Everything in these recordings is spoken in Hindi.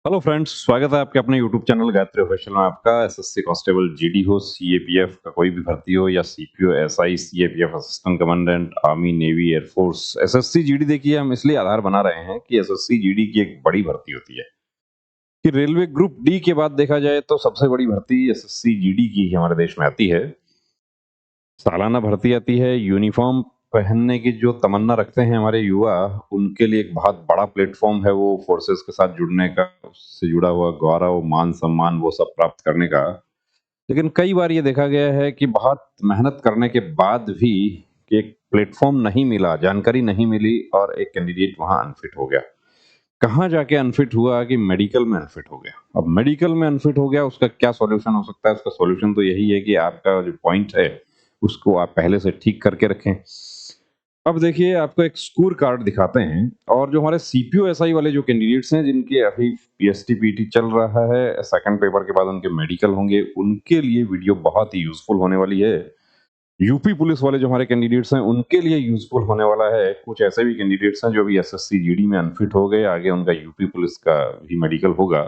हेलो फ्रेंड्स, स्वागत है आपके अपने यूट्यूब चैनल गायत्री ऑफिशियल में। आपका एसएससी कांस्टेबल जीडी हो, सीएपीएफ का कोई भी भर्ती हो या CPO SI CAPF assistant commandant army navy air force. SSC GD देखिए हम इसलिए आधार बना रहे हैं कि एसएससी जीडी की एक बड़ी भर्ती होती है कि रेलवे ग्रुप डी के बाद देखा जाए तो सबसे बड़ी भर्ती एसएससी जीडी की ही हमारे देश में आती है। सालाना भर्ती आती है। यूनिफॉर्म पहनने की जो तमन्ना रखते हैं हमारे युवा, उनके लिए एक बहुत बड़ा प्लेटफॉर्म है वो फोर्सेस के साथ जुड़ने का, उससे जुड़ा हुआ गौरव मान सम्मान वो सब प्राप्त करने का। लेकिन कई बार ये देखा गया है कि बहुत मेहनत करने के बाद भी कि एक प्लेटफॉर्म नहीं मिला, जानकारी नहीं मिली और एक कैंडिडेट वहां अनफिट हो गया। कहाँ जाके अनफिट हुआ कि मेडिकल में अनफिट हो गया। अब मेडिकल में अनफिट हो गया, उसका क्या सॉल्यूशन हो सकता है? उसका सॉल्यूशन तो यही है कि आपका जो पॉइंट है उसको आप पहले से ठीक करके रखें। अब देखिए आपको एक स्कोर कार्ड दिखाते हैं और जो हमारे सीपीओ एसआई वाले जो कैंडिडेट्स हैं जिनके अभी पीएसटी पीटी चल रहा है, सेकंड पेपर के बाद उनके मेडिकल होंगे, उनके लिए वीडियो बहुत ही यूजफुल होने वाली है। यूपी पुलिस वाले जो हमारे कैंडिडेट्स हैं उनके लिए यूजफुल होने वाला है। कुछ ऐसे भी कैंडिडेट्स हैं जो अभी एसएससी जीडी में अनफिट हो गए, आगे उनका यूपी पुलिस का भी मेडिकल होगा।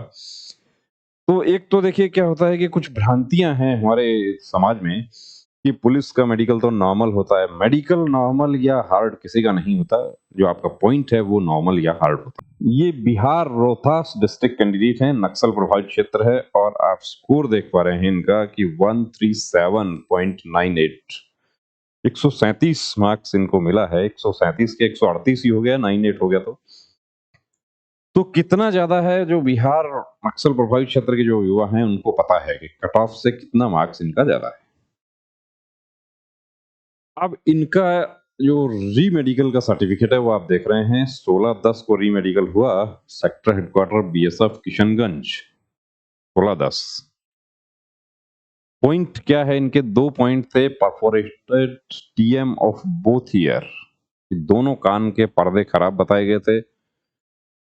तो एक तो देखिए क्या होता है कि कुछ भ्रांतियां हैं हमारे समाज में कि पुलिस का मेडिकल तो नॉर्मल होता है। मेडिकल नॉर्मल या हार्ड किसी का नहीं होता, जो आपका पॉइंट है वो नॉर्मल या हार्ड होता है। ये बिहार रोहतास डिस्ट्रिक्ट कैंडिडेट हैं, नक्सल प्रभावित क्षेत्र है और आप स्कोर देख पा रहे हैं इनका कि 137.98, 137 मार्क्स इनको मिला है। 137 के 138 ही हो गया, 98 हो गया। तो कितना ज्यादा है, जो बिहार नक्सल प्रभावित क्षेत्र के जो युवा हैं उनको पता है कि कट ऑफ से कितना मार्क्स इनका ज्यादा है। अब इनका जो री मेडिकल का सर्टिफिकेट है वो आप देख रहे हैं, 16/10 को री मेडिकल हुआ, sector headquarter BSF Kishanganj, 16/10। Point क्या है इनके? 2 पॉइंट थे, perforated TM of both year, दोनों कान के पर्दे खराब बताए गए थे।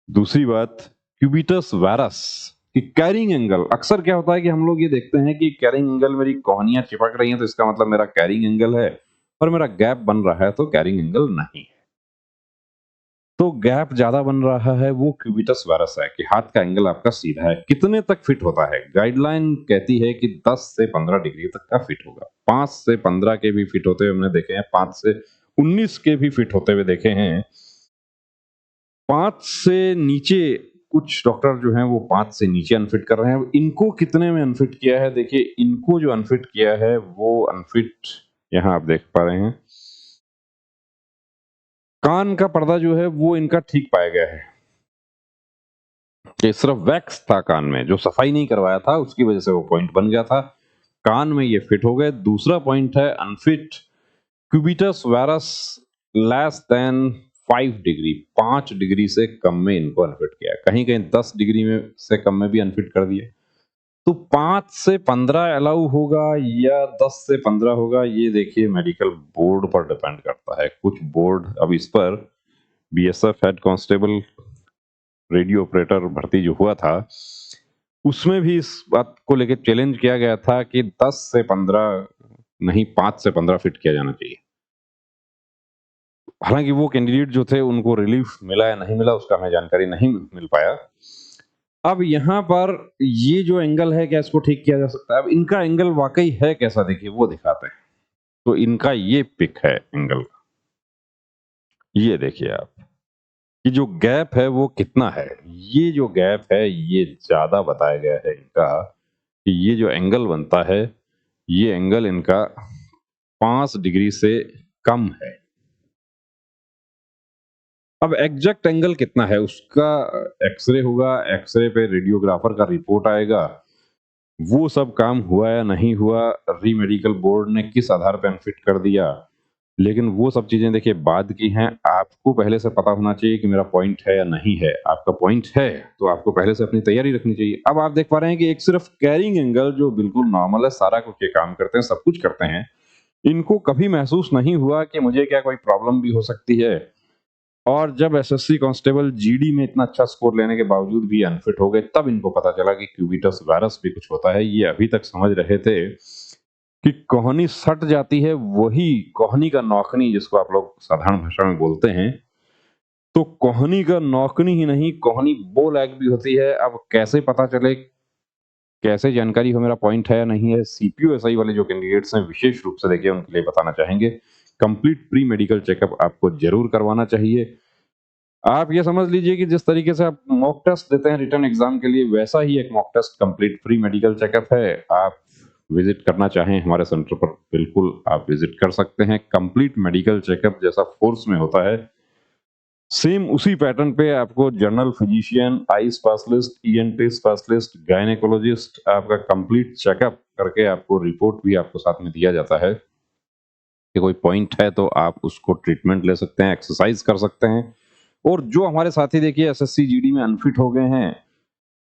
दूसरी बात, क्यूबिटस वायरस कि कैरिंग एंगल, अक्सर क्या होता है कि हम लोग ये देखते हैं कि कैरिंग एंगल मेरी कोहनियां चिपक रही हैं तो इसका मतलब मेरा कैरिंग एंगल है, और मेरा गैप बन रहा है तो कैरिंग एंगल नहीं है। तो गैप ज्यादा बन रहा है वो क्यूबिटस वायरस है कि हाथ का एंगल आपका सीधा है। कितने तक फिट होता है? गाइडलाइन कहती है कि 10 से 15 डिग्री तक का फिट होगा। 5 से 15 के भी फिट होते हुए हमने देखे हैं, 5 से 19 के भी फिट होते हुए देखे हैं। 5 से नीचे कुछ डॉक्टर जो हैं वो 5 से नीचे अनफिट कर रहे हैं। इनको कितने में अनफिट किया है? देखिए इनको जो अनफिट किया है वो अनफिट यहाँ आप देख पा रहे हैं, कान का पर्दा जो है वो इनका ठीक पाया गया है कि सिर्फ वैक्स था कान में, जो सफाई नहीं करवाया था उसकी वजह से वो पॉइंट बन गया था। कान में ये फिट हो गए। दूसरा पॉइंट है unfit cubitus virus less than 5 degree, 5 degree से कम में इनको अनफिट किया है। कहीं कहीं 10 डिग्री में से कम में भी अनफिट कर दिए। तो 5 से 15 अलाउ होगा या 10 से 15 होगा, ये देखिए मेडिकल बोर्ड पर डिपेंड करता है। कुछ बोर्ड, अब इस पर BSF head constable radio operator भर्ती जो हुआ था उसमें भी इस बात को लेकर चैलेंज किया गया था कि 10 से 15 नहीं, 5 से 15 फिट किया जाना चाहिए। हालांकि वो कैंडिडेट जो थे उनको रिलीफ मिला या नहीं मिला उसका हमें जानकारी नहीं मिल पाया। अब यहाँ पर ये जो एंगल है, क्या इसको ठीक किया जा सकता है? अब इनका एंगल वाकई है कैसा, देखिए वो दिखाते हैं। तो इनका ये पिक है एंगल का, ये देखिए आप कि जो गैप है वो कितना है। ये जो गैप है ये ज्यादा बताया गया है इनका कि ये जो एंगल बनता है ये एंगल इनका 5 डिग्री से कम है। अब एग्जैक्ट एंगल कितना है उसका एक्सरे होगा, एक्सरे पे रेडियोग्राफर का रिपोर्ट आएगा, वो सब काम हुआ या नहीं हुआ, री मेडिकल बोर्ड ने किस आधार पर अनफिट कर दिया। लेकिन वो सब चीजें देखिए बाद की हैं। आपको पहले से पता होना चाहिए कि मेरा पॉइंट है या नहीं है। आपका पॉइंट है तो आपको पहले से अपनी तैयारी रखनी चाहिए। अब आप देख पा रहे हैं कि एक सिर्फ कैरिंग एंगल जो बिल्कुल नॉर्मल है, सारा कुछ ये काम करते हैं, सब कुछ करते हैं, इनको कभी महसूस नहीं हुआ कि मुझे क्या कोई प्रॉब्लम भी हो सकती है। और जब एसएससी कांस्टेबल जीडी में इतना अच्छा स्कोर लेने के बावजूद भी अनफिट हो गए, तब इनको पता चला कि क्यूबिटस वायरस भी कुछ होता है। ये अभी तक समझ रहे थे कि कोहनी सट जाती है, वही कोहनी का नौकनी जिसको आप लोग साधारण भाषा में बोलते हैं, तो कोहनी का नौकनी ही नहीं, कोहनी बो लैग भी होती है। अब कैसे पता चले, कैसे जानकारी हो मेरा पॉइंट है या नहीं है, सीपीयू एसआई वाले जो कैंडिडेट्स हैं विशेष रूप से देखिए उनके लिए बताना चाहेंगे। कंप्लीट प्री मेडिकल चेकअप आपको जरूर करवाना चाहिए। आप ये समझ लीजिए कि जिस तरीके से आप मॉक टेस्ट देते हैं रिटन एग्जाम के लिए, वैसा ही एक mock test complete free medical checkup है। आप विजिट करना चाहें हमारे सेंटर पर, बिल्कुल आप विजिट कर सकते हैं। कंप्लीट मेडिकल चेकअप जैसा फोर्स में होता है, सेम उसी पैटर्न पे आपको general physician, eye specialist, ENT specialist, gynaecologist आपका कंप्लीट चेकअप करके आपको रिपोर्ट भी आपको साथ में दिया जाता है कि कोई पॉइंट है तो आप उसको ट्रीटमेंट ले सकते हैं, एक्सरसाइज कर सकते हैं। और जो हमारे साथी देखिए एसएससी जीडी में अनफिट हो गए हैं,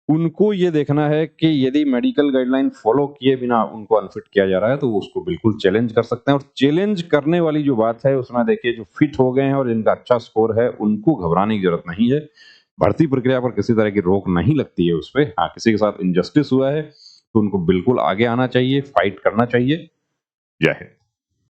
उनको ये देखना है कि यदि मेडिकल गाइडलाइन फॉलो किए बिना उनको अनफिट किया जा रहा है तो वो उसको बिल्कुल चैलेंज कर सकते हैं। और चैलेंज करने वाली जो बात है उसमें देखिए जो फिट हो गए हैं और जिनका अच्छा स्कोर है उनको घबराने की जरूरत नहीं है। भर्ती प्रक्रिया पर किसी तरह की रोक नहीं लगती है उस पर। हाँ, किसी के साथ इनजस्टिस हुआ है तो उनको बिल्कुल आगे आना चाहिए, फाइट करना चाहिए। जय हिंद।